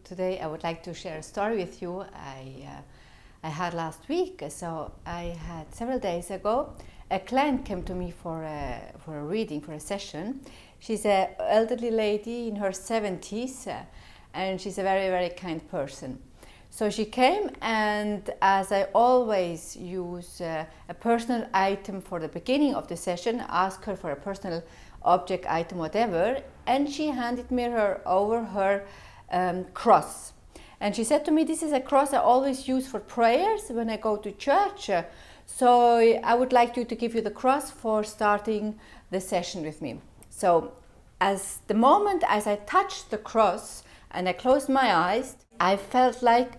today I would like to share a story with you I had last week. So I had several days ago, a client came to me for a reading, for a session. She's an elderly lady in her 70s, and she's a very, very kind person. So she came, and as I always use a personal item for the beginning of the session, ask her for a personal object, item, whatever, and she handed me over her cross. And she said to me, this is a cross I always use for prayers when I go to church. So I would like you to give you the cross for starting the session with me. So as I touched the cross and I closed my eyes, I felt like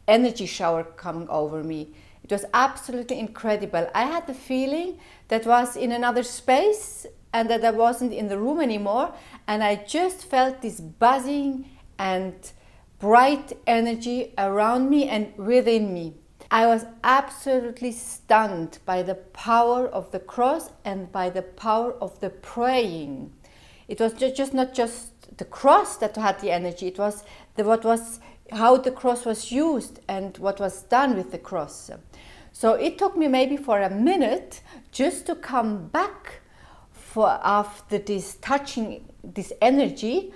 energy shower coming over me. It was absolutely incredible. I had the feeling that I was in another space and that I wasn't in the room anymore. And I just felt this buzzing and bright energy around me and within me. I was absolutely stunned by the power of the cross and by the power of the praying. It was not just the cross that had the energy, it was how the cross was used and what was done with the cross. So it took me maybe for a minute just to come back after this touching this energy.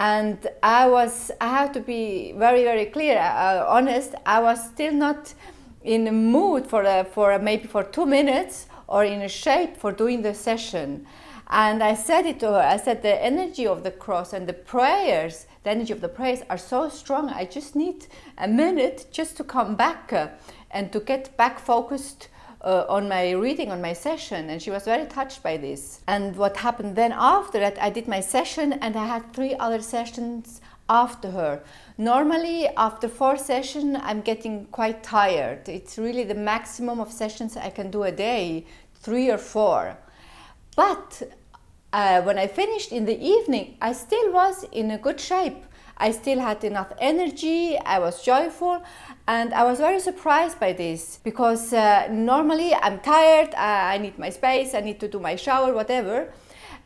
And I have to be very, very clear, honest, I was still not in a mood maybe for 2 minutes or in a shape for doing the session. And I said it to her, I said the energy of the cross and the prayers, the energy of the prayers are so strong, I just need a minute just to come back and to get back focused on my reading, on my session. And she was very touched by this. And what happened then after that, I did my session and I had 3 other sessions after her. Normally after 4 sessions I'm getting quite tired. It's really the maximum of sessions I can do a day, 3 or 4. But when I finished in the evening, I still was in a good shape. I still had enough energy, I was joyful, and I was very surprised by this because normally I'm tired, I need my space, I need to do my shower, whatever.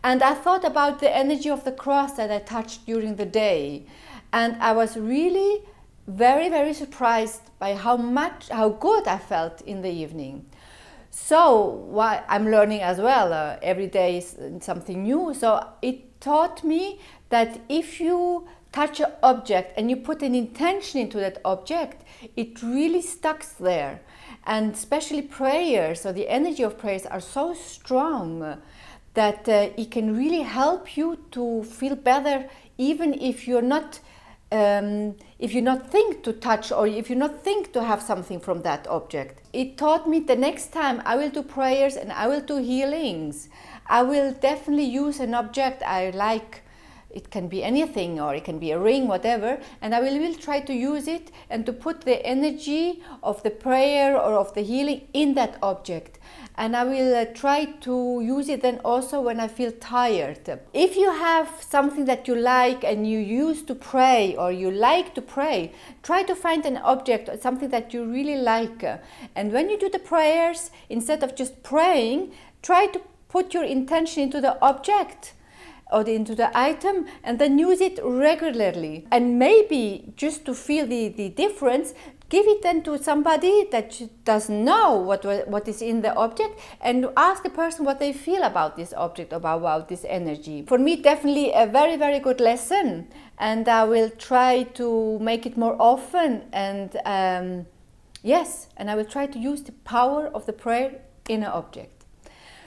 And I thought about the energy of the cross that I touched during the day. And I was really very, very surprised by how good I felt in the evening. So I'm learning as well, every day is something new. So it taught me that if you touch an object and you put an intention into that object, it really sticks there. And especially prayers, so the energy of prayers are so strong that it can really help you to feel better, even if you're not think to touch or if you not think to have something from that object. It taught me the next time I will do prayers and I will do healings, I will definitely use an object I like. It can be anything or it can be a ring, whatever, and I will try to use it and to put the energy of the prayer or of the healing in that object. And I will try to use it then also when I feel tired. If you have something that you like and you used to pray or you like to pray, try to find an object or something that you really like. And when you do the prayers, instead of just praying, try to put your intention into the object or into the item and then use it regularly. And maybe just to feel the difference, give it then to somebody that doesn't know what is in the object and ask the person what they feel about this object, about this energy. For me, definitely a very, very good lesson, and I will try to make it more often. And and I will try to use the power of the prayer in an object.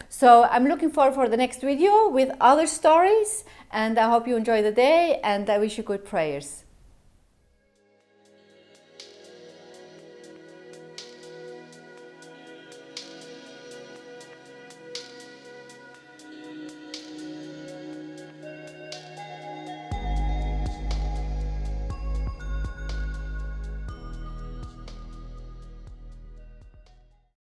So I'm looking forward for the next video with other stories, and I hope you enjoy the day, and I wish you good prayers.